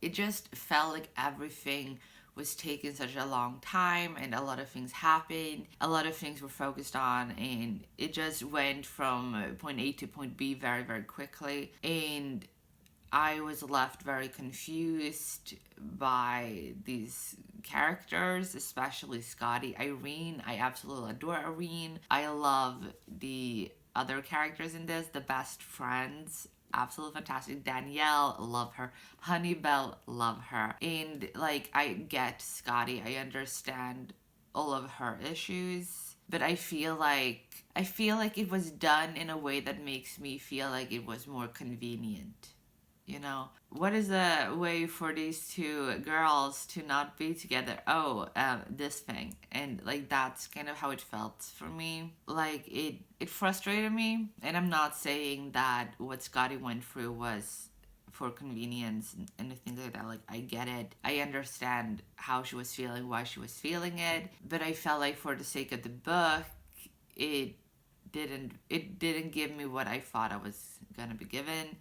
it just felt like everything was taking such a long time, and a lot of things happened, a lot of things were focused on, and it just went from point A to point B very, very quickly. And I was left very confused by these characters, especially Scotty. Irene, I absolutely adore Irene. I love the other characters in this, the best friends. Absolutely fantastic. Danielle, love her. Honeybell, love her. And like, I get Scotty. I understand all of her issues, but I feel like it was done in a way that makes me feel like it was more convenient. What is a way for these two girls to not be together? This thing. And like, that's kind of how it felt for me. Like, it frustrated me. And I'm not saying that what Scotty went through was for convenience and things like that. Like, I get it. I understand how she was feeling, why she was feeling it. But I felt like for the sake of the book, it didn't give me what I thought I was gonna be given,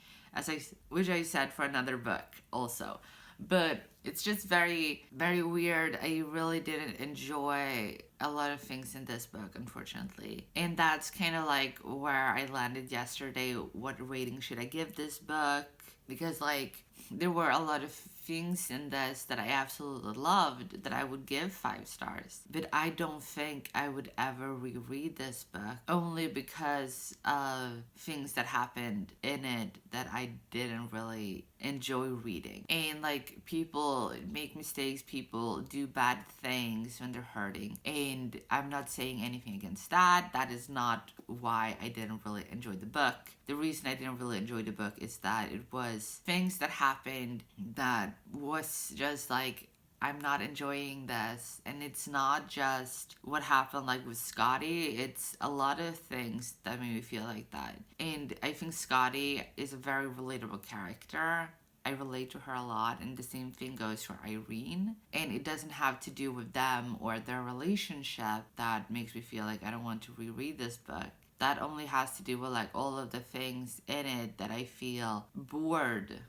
which I said for another book also. But it's just very, very weird. I really didn't enjoy a lot of things in this book, unfortunately. And that's kind of like where I landed yesterday. What rating should I give this book? Because like, there were a lot of things in this that I absolutely loved that I would give 5 stars. But I don't think I would ever reread this book, only because of things that happened in it that I didn't really enjoy reading. And like, people make mistakes, people do bad things when they're hurting. And I'm not saying anything against that. That is not why I didn't really enjoy the book. The reason I didn't really enjoy the book is that it was things that happened that was just like, I'm not enjoying this. And it's not just what happened like with Scotty, it's a lot of things that made me feel like that. And I think Scotty is a very relatable character. I relate to her a lot, and the same thing goes for Irene. And it doesn't have to do with them or their relationship that makes me feel like I don't want to reread this book. That only has to do with like all of the things in it that I feel bored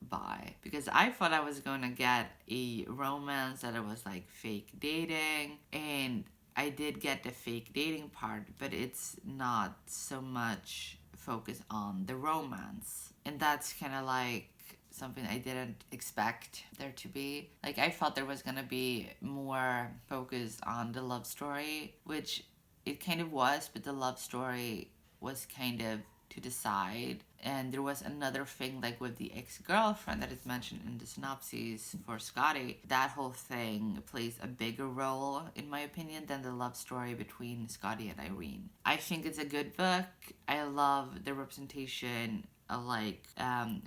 by. Because I thought I was going to get a romance that it was like fake dating, and I did get the fake dating part, but it's not so much focused on the romance. And that's kind of like something I didn't expect there to be. Like, I thought there was gonna be more focus on the love story, which it kind of was, but the love story was kind of to the side. And there was another thing, like with the ex-girlfriend that is mentioned in the synopsis for Scotty. That whole thing plays a bigger role, in my opinion, than the love story between Scotty and Irene. I think it's a good book. I love the representation of like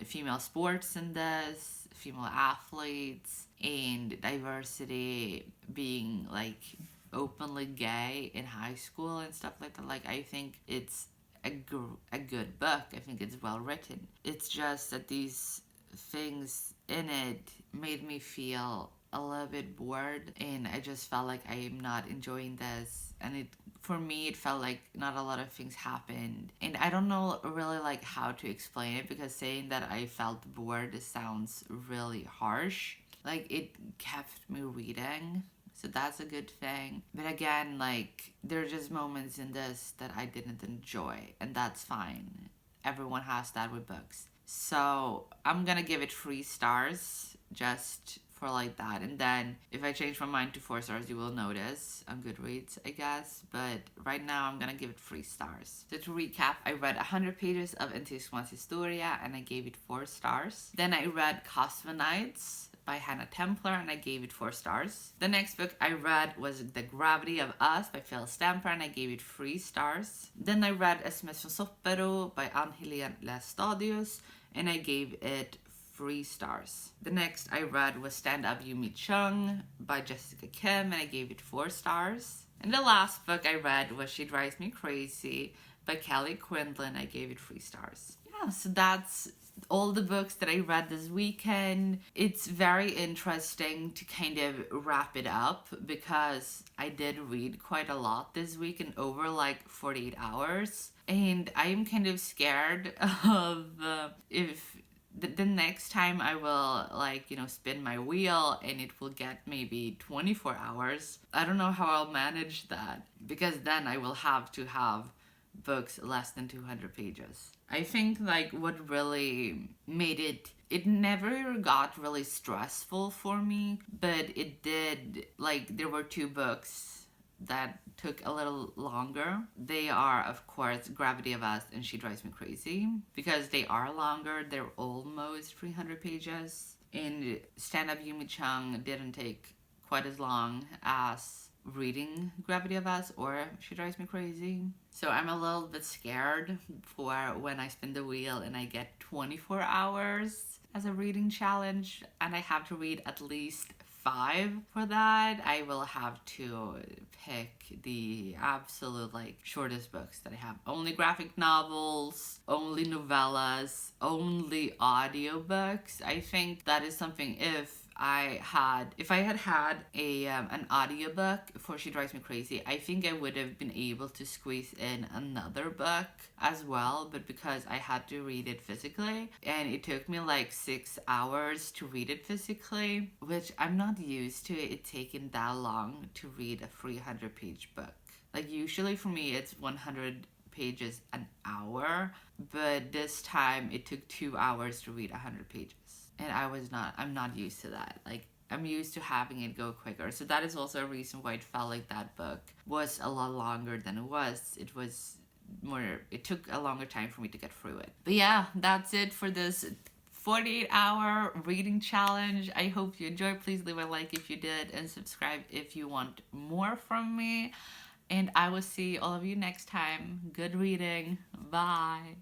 female sports in this, female athletes, and diversity, being like openly gay in high school and stuff like that. Like, I think it's a good book. I think it's well written. It's just that these things in it made me feel a little bit bored, and I just felt like I am not enjoying this. And for me, it felt like not a lot of things happened. And I don't know really like how to explain it, because saying that I felt bored sounds really harsh. Like, it kept me reading, so that's a good thing. But again, like, there are just moments in this that I didn't enjoy, and that's fine. Everyone has that with books. So I'm gonna give it 3 stars, just for like that. And then if I change my mind to 4 stars, you will notice on Goodreads, I guess. But right now I'm gonna give it 3 stars. So to recap, I read 100 pages of Intis Quans Historia and I gave it 4 stars. Then I read Cosmonites by Hannah Templar, and I gave it 4 stars. The next book I read was The Gravity of Us by Phil Stamper, and I gave it 3 stars. Then I read SMS från Soppero by Ann-Helén Lästadius, and I gave it 3 stars. The next I read was Stand Up Yumi Chung by Jessica Kim, and I gave it 4 stars. And the last book I read was She Drives Me Crazy by Kelly Quinlan. I gave it 3 stars. Yeah, so that's all the books that I read this weekend. It's very interesting to kind of wrap it up because I did read quite a lot this week in over like 48 hours. And I'm kind of scared of if the next time I will spin my wheel and it will get maybe 24 hours. I don't know how I'll manage that because then I will have to have books less than 200 pages. I think like what really made it never got really stressful for me, but it did, like there were 2 books that took a little longer. They are, of course, Gravity of Us and She Drives Me Crazy. Because they are longer, they're almost 300 pages. And Stand Up Yumi Chung didn't take quite as long as reading Gravity of Us or She Drives Me Crazy. So I'm a little bit scared for when I spin the wheel and I get 24 hours as a reading challenge and I have to read at least 5 for that. I will have to pick the absolute shortest books that I have. Only graphic novels, only novellas, only audiobooks. I think that is something if I had an audiobook for She Drives Me Crazy, I think I would have been able to squeeze in another book as well, but because I had to read it physically and it took me 6 hours to read it physically, which I'm not used to it taking that long to read a 300-page book. Usually for me it's 100 pages an hour, but this time it took 2 hours to read 100 pages. And I'm not used to that. I'm used to having it go quicker. So that is also a reason why it felt like that book was a lot longer than it was. It took a longer time for me to get through it. But yeah, that's it for this 48-hour reading challenge. I hope you enjoyed. Please leave a like if you did and subscribe if you want more from me. And I will see all of you next time. Good reading. Bye.